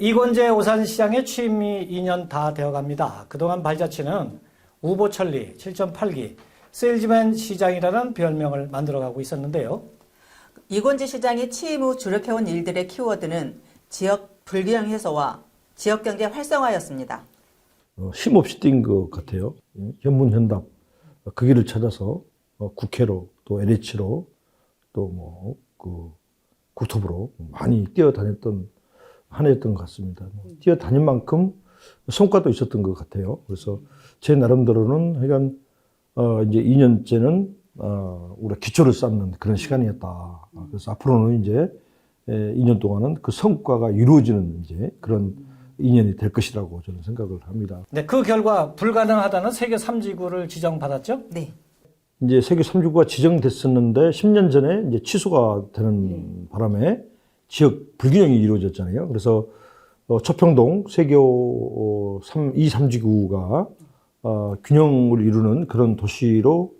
이건재 오산시장의 취임이 2년 다 되어갑니다. 그동안 발자취는 우보천리 7.8기 세일즈맨 시장이라는 별명을 만들어가고 있었는데요. 이건재 시장이 취임 후 주력해온 일들의 키워드는 지역 불균형 해소와 지역경제 활성화였습니다. 힘없이 뛴 것 같아요. 현문현답 그 길을 찾아서 국회로 또 LH로 또 국토부로 많이 뛰어다녔던 한 해였던 것 같습니다. 뛰어다닌 만큼 성과도 있었던 것 같아요. 그래서 제 나름대로는 하여간 이제 2년째는 우리가 기초를 쌓는 그런 시간이었다. 그래서 앞으로는 이제 2년 동안은 그 성과가 이루어지는 이제 그런 2년이 될 것이라고 저는 생각을 합니다. 네, 그 결과 불가능하다는 세계 3지구를 지정받았죠? 네. 이제 세계 3지구가 지정됐었는데 10년 전에 이제 취소가 되는 바람에 지역 불균형이 이루어졌잖아요. 그래서 초평동 세교 2, 3지구가 균형을 이루는 그런 도시로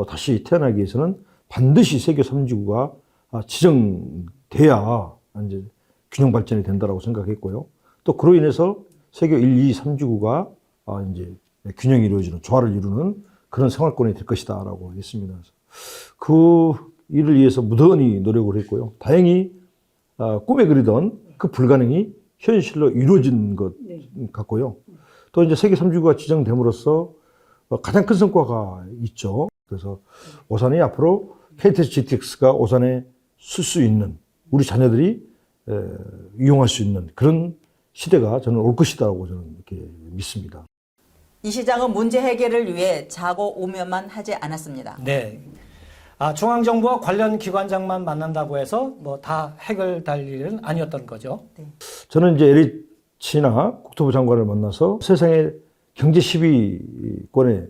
다시 태어나기 위해서는 반드시 세교 3지구가 지정돼야 이제 균형 발전이 된다고 생각했고요. 또 그로 인해서 세교 1, 2, 3지구가 이제 균형이 이루어지는 조화를 이루는 그런 생활권이 될 것이다라고 했습니다. 그 일을 위해서 무던히 노력을 했고요. 다행히 꿈에 그리던 그 불가능이 현실로 이루어진 것 같고요. 또 이제 세계 3지구가 지정됨으로써 가장 큰 성과가 있죠. 그래서 오산이 앞으로 KTX, GTX가 오산에 쓸 수 있는 우리 자녀들이 이용할 수 있는 그런 시대가 저는 올 것이다라고 저는 이렇게 믿습니다. 이 시장은 문제 해결을 위해 자고 오면만 하지 않았습니다. 네. 중앙정부와 관련 기관장만 만난다고 해서 뭐 다 해결될 일은 아니었던 거죠. 네. 저는 이제 LH나 국토부 장관을 만나서 세상의 경제 10위권에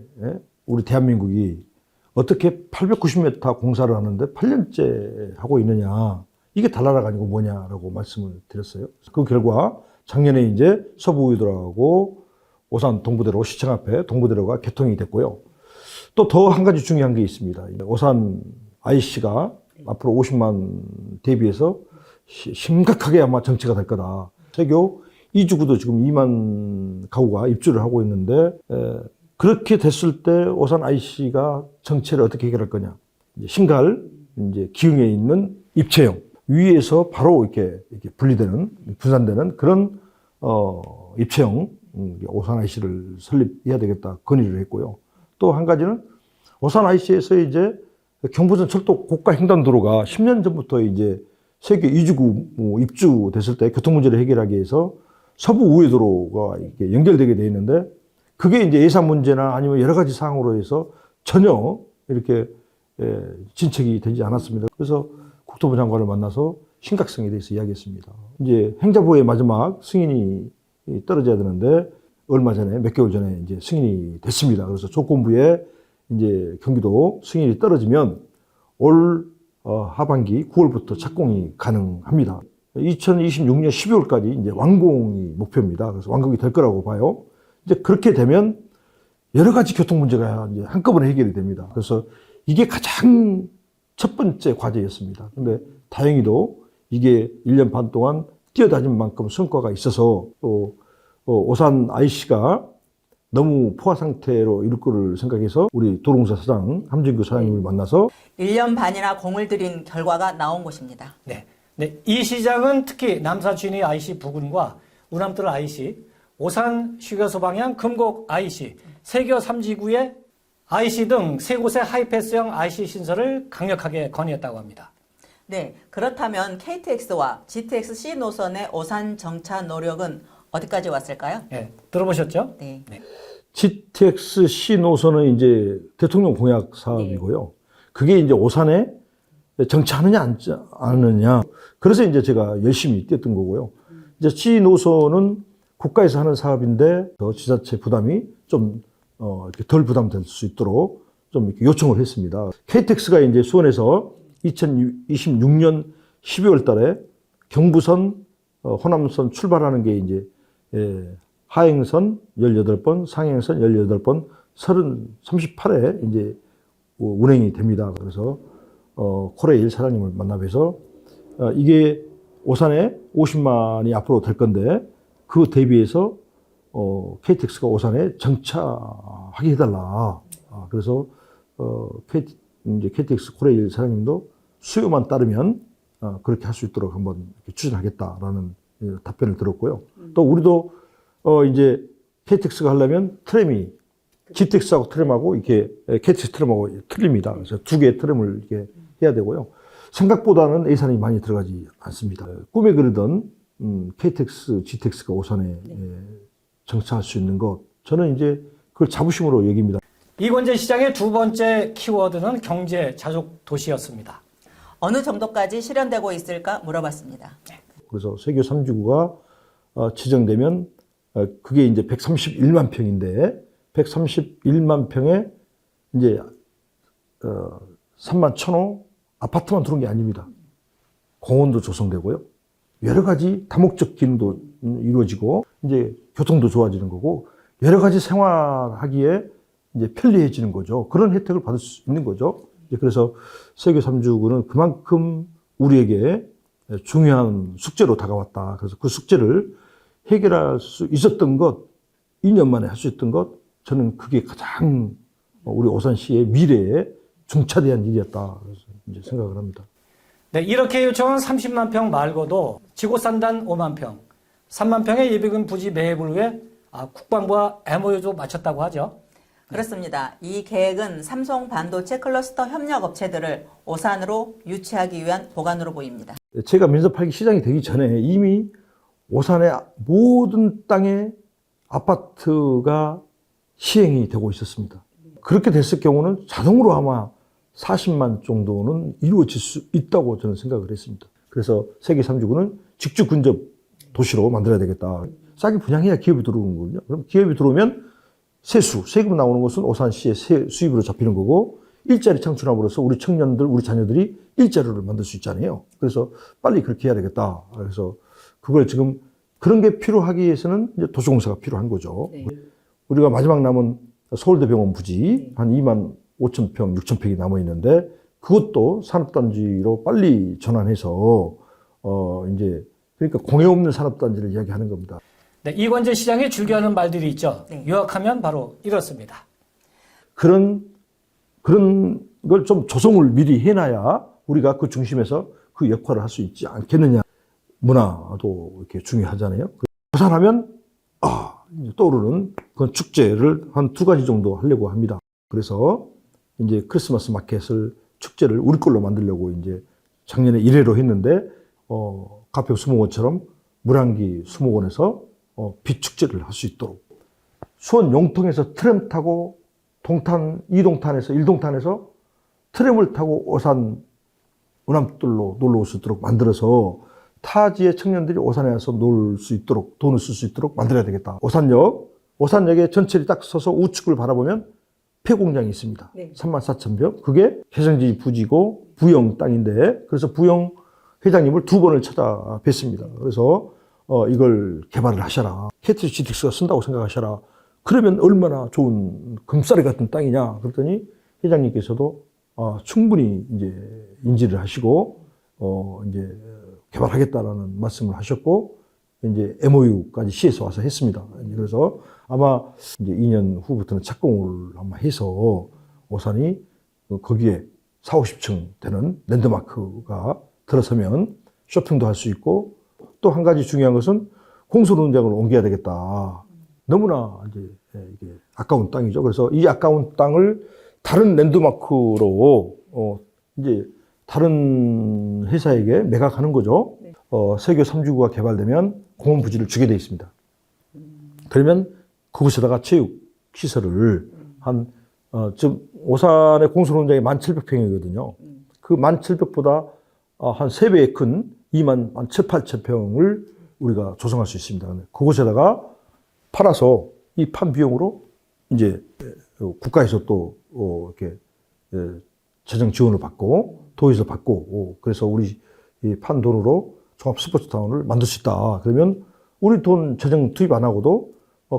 우리 대한민국이 어떻게 890m 공사를 하는데 8년째 하고 있느냐. 이게 달나라가 아니고 뭐냐라고 말씀을 드렸어요. 그 결과 작년에 이제 서부의도로하고 오산 동부대로 시청 앞에 동부대로가 개통이 됐고요. 또 더 한 가지 중요한 게 있습니다. 오산 IC가 앞으로 50만 대비해서 심각하게 아마 정체가 될 거다. 세교 2주구도 지금 2만 가구가 입주를 하고 있는데 그렇게 됐을 때 오산 IC가 정체를 어떻게 해결할 거냐. 이제 신갈, 이제 기흥에 있는 입체형 위에서 바로 이렇게 분리되는 분산되는 그런 입체형 오산 IC를 설립해야 되겠다 건의를 했고요. 또 한 가지는 오산 IC에서 이제 경부선 철도 고가 횡단도로가 10년 전부터 이제 세계 2주구 입주됐을 때 교통 문제를 해결하기 위해서 서부 우회도로가 이렇게 연결되게 돼 있는데 그게 이제 예산 문제나 아니면 여러 가지 사항으로 해서 전혀 이렇게 진척이 되지 않았습니다. 그래서 국토부 장관을 만나서 심각성에 대해서 이야기했습니다. 이제 행자부의 마지막 승인이 떨어져야 되는데 얼마 전에 몇 개월 전에 이제 승인이 됐습니다. 그래서 조건부에 이제 경기도 승인이 떨어지면 올 하반기 9월부터 착공이 가능합니다. 2026년 12월까지 이제 완공이 목표입니다. 그래서 완공이 될 거라고 봐요. 이제 그렇게 되면 여러 가지 교통 문제가 이제 한꺼번에 해결이 됩니다. 그래서 이게 가장 첫 번째 과제였습니다. 근데 다행히도 이게 1년 반 동안 뛰어다닌 만큼 성과가 있어서 또 오산 IC가 너무 포화 상태로 이룰 거를 생각해서 우리 도로공사 사장 함진규 사장님을 만나서 1년 반이나 공을 들인 결과가 나온 것입니다. 네. 네. 이 시장은 특히 남사진이 IC 부근과 우남뜰 IC, 오산 휴게소 방향 금곡 IC, 세교 3지구의 IC 등 세 곳의 하이패스형 IC 신설을 강력하게 건의했다고 합니다. 네, 그렇다면 KTX와 GTX C 노선의 오산 정차 노력은 어디까지 왔을까요? 네, 들어보셨죠? 네. 네. GTX C 노선은 이제 대통령 공약 사업이고요. 그게 이제 오산에 정차하느냐 않느냐. 그래서 이제 제가 열심히 뛰었던 거고요. 이제 C 노선은 국가에서 하는 사업인데 지자체 부담이 좀 이렇게 덜 부담될 수 있도록 좀 이렇게 요청을 했습니다. KTX가 이제 수원에서 2026년 12월 달에 경부선, 호남선 출발하는 게 이제 하행선 18번, 상행선 18번, 38회 이제 운행이 됩니다. 그래서 코레일 사장님을 만나 뵈서 이게 오산에 50만이 앞으로 될 건데 그 대비해서 KTX가 오산에 정차하게 해달라. 그래서 이제 KTX 코레일 사장님도 수요만 따르면 그렇게 할 수 있도록 한번 추진하겠다라는 답변을 들었고요. 또 우리도 이제 KTX가 하려면 트램이 GTX하고 트램하고 이렇게 KTX 트램하고 틀립니다. 그래서 두 개의 트램을 이렇게 해야 되고요. 생각보다는 예산이 많이 들어가지 않습니다. 꿈에 그리던 KTX, GTX가 오산에 정차할 수 있는 것, 저는 이제 그걸 자부심으로 여깁니다. 이건재 시장의 두 번째 키워드는 경제 자족 도시였습니다. 어느 정도까지 실현되고 있을까 물어봤습니다. 그래서 세교 3지구가 지정되면 그게 이제 131만 평인데 131만 평에 이제 3만 1,000호 아파트만 들어온 게 아닙니다. 공원도 조성되고요. 여러 가지 다목적 기능도 이루어지고 이제 교통도 좋아지는 거고 여러 가지 생활하기에 이제 편리해지는 거죠. 그런 혜택을 받을 수 있는 거죠. 그래서 세교 3지구는 그만큼 우리에게 중요한 숙제로 다가왔다. 그래서 그 숙제를 해결할 수 있었던 것, 2년 만에 할 수 있던 것, 저는 그게 가장 우리 오산시의 미래에 중차대한 일이었다. 그래서 이제 생각을 합니다. 네, 이렇게 요청한 30만 평 말고도 지구산단 5만 평, 3만 평의 예비군 부지 매입을 위해 국방부와 MOU도 마쳤다고 하죠. 그렇습니다. 이 계획은 삼성 반도체 클러스터 협력 업체들을 오산으로 유치하기 위한 보관으로 보입니다. 제가 민서8기 시장이 되기 전에 이미 오산의 모든 땅에 아파트가 시행이 되고 있었습니다. 그렇게 됐을 경우는 자동으로 아마 40만 정도는 이루어질 수 있다고 저는 생각을 했습니다. 그래서 세계 3지구는 직주 근접 도시로 만들어야 되겠다. 싸게 분양해야 기업이 들어오는 거거든요. 그럼 기업이 들어오면 세금 나오는 것은 오산시의 수입으로 잡히는 거고 일자리 창출함으로써 우리 청년들, 우리 자녀들이 일자리를 만들 수 있잖아요. 그래서 빨리 그렇게 해야 되겠다. 그래서 그걸 지금 그런 게 필요하기 위해서는 이제 도시공사가 필요한 거죠. 네. 우리가 마지막 남은 서울대병원 부지 한 2만 5천 평, 6천 평이 남아 있는데 그것도 산업단지로 빨리 전환해서 이제 그러니까 공해 없는 산업단지를 이야기하는 겁니다. 네, 이건재 시장이 즐겨하는 말들이 있죠. 네. 요약하면 바로 이렇습니다. 그런 걸 좀 조성을 미리 해놔야 우리가 그 중심에서 그 역할을 할 수 있지 않겠느냐. 문화도 이렇게 중요하잖아요. 오산하면 떠오르는 그런 축제를 한 2가지 정도 하려고 합니다. 그래서 이제 크리스마스 마켓을 축제를 우리 걸로 만들려고 이제 작년에 1회로 했는데 가평 수목원처럼 물안기 수목원에서 빛 축제를 할 수 있도록 수원 용통에서 트램 타고 동탄 2동탄에서 1동탄에서 트램을 타고 오산 운암돌로 놀러 올 수 있도록 만들어서 타지의 청년들이 오산에 와서 놀 수 있도록 돈을 쓸 수 있도록 만들어야 되겠다. 오산역에 전철이 딱 서서 우측을 바라보면 폐공장이 있습니다. 네. 34,000평. 그게 혜성지 부지고 부영 땅인데 그래서 부영 회장님을 2번을 찾아뵀습니다. 그래서 이걸 개발을 하셔라. KTX, GTX가 쓴다고 생각하셔라. 그러면 얼마나 좋은 금싸리 같은 땅이냐. 그랬더니 회장님께서도 충분히 이제 인지를 하시고 이제 개발하겠다라는 말씀을 하셨고 이제 MOU까지 시에서 와서 했습니다. 그래서 아마 이제 2년 후부터는 착공을 아마 해서 오산이 거기에 40-50층 되는 랜드마크가 들어서면 쇼핑도 할 수 있고 또 한 가지 중요한 것은 공설운동장을 옮겨야 되겠다. 너무나 이제 이게 아까운 땅이죠. 그래서 이 아까운 땅을 다른 랜드마크로 이제 다른 회사에게 매각하는 거죠. 네. 세교 3지구가 개발되면 공원 부지를 주게 되어 있습니다. 그러면 그곳에다가 체육 시설을 지금 오산의 공설운동장이 1,700평이거든요. 그 1,700보다 한 3배에 큰 2만 7, 8천 평을 우리가 조성할 수 있습니다. 그곳에다가 팔아서 이 판 비용으로 이제 국가에서 또 이렇게 재정 지원을 받고 도에서 받고 그래서 우리 이 판 돈으로 종합 스포츠타운을 만들 수 있다. 그러면 우리 돈 재정 투입 안 하고도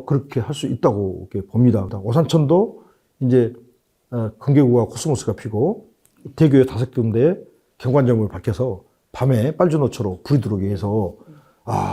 그렇게 할 수 있다고 이렇게 봅니다. 오산천도 이제 금계구가 코스모스가 피고 대교에 5군데 경관점을 밝혀서 밤에 빨주노초로 불이 들어오게 해서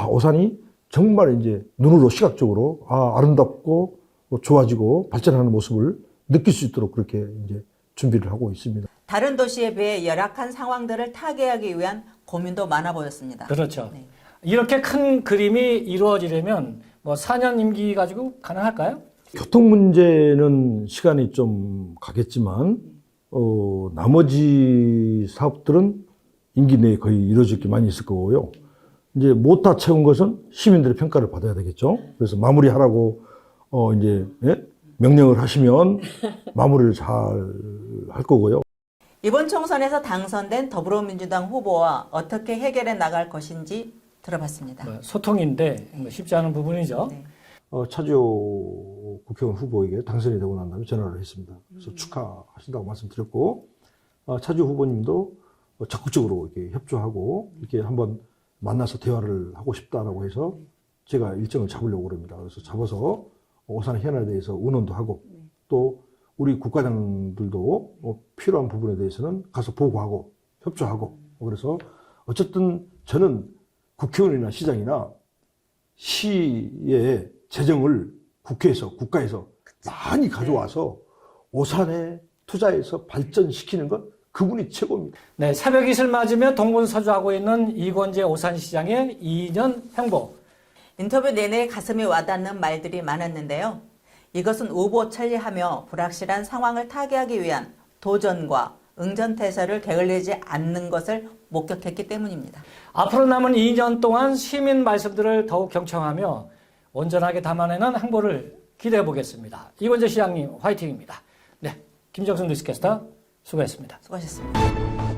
오산이 정말 이제 눈으로 시각적으로 아름답고 좋아지고 발전하는 모습을 느낄 수 있도록 그렇게 이제 준비를 하고 있습니다. 다른 도시에 비해 열악한 상황들을 타개하기 위한 고민도 많아 보였습니다. 그렇죠. 네. 이렇게 큰 그림이 이루어지려면 뭐 4년 임기 가지고 가능할까요? 교통 문제는 시간이 좀 가겠지만 나머지 사업들은 임기 내에 거의 이루어질 게 많이 있을 거고요. 이제 못다 채운 것은 시민들의 평가를 받아야 되겠죠. 그래서 마무리하라고 이제 명령을 하시면 마무리를 잘 할 거고요. 이번 총선에서 당선된 더불어민주당 후보와 어떻게 해결해 나갈 것인지 들어봤습니다. 뭐 소통인데 뭐 쉽지 않은 부분이죠. 네. 차지호 국회의원 후보에게 당선이 되고 난 다음에 전화를 했습니다. 그래서 축하하신다고 말씀드렸고, 차지호 후보님도 적극적으로 이렇게 협조하고 이렇게 한번 만나서 대화를 하고 싶다라고 해서 제가 일정을 잡으려고 그럽니다. 그래서 잡아서 오산 현안에 대해서 의논도 하고 또 우리 국가장들도 필요한 부분에 대해서는 가서 보고하고 협조하고 그래서 어쨌든 저는 국회의원이나 시장이나 시의 재정을 국회에서 국가에서 많이 가져와서 오산에 투자해서 발전시키는 건 그분이 최고입니다. 네, 새벽 이슬 맞으며 동분서주하고 있는 이권재 오산시장의 2년 행보. 인터뷰 내내 가슴이 와닿는 말들이 많았는데요. 이것은 우보천리하며 불확실한 상황을 타개하기 위한 도전과 응전태세를 게을리지 않는 것을 목격했기 때문입니다. 앞으로 남은 2년 동안 시민 말씀들을 더욱 경청하며 온전하게 담아내는 행보를 기대해 보겠습니다. 이권재 시장님 화이팅입니다. 네, 김정순 뉴스캐스터 수고했습니다. 수고하셨습니다.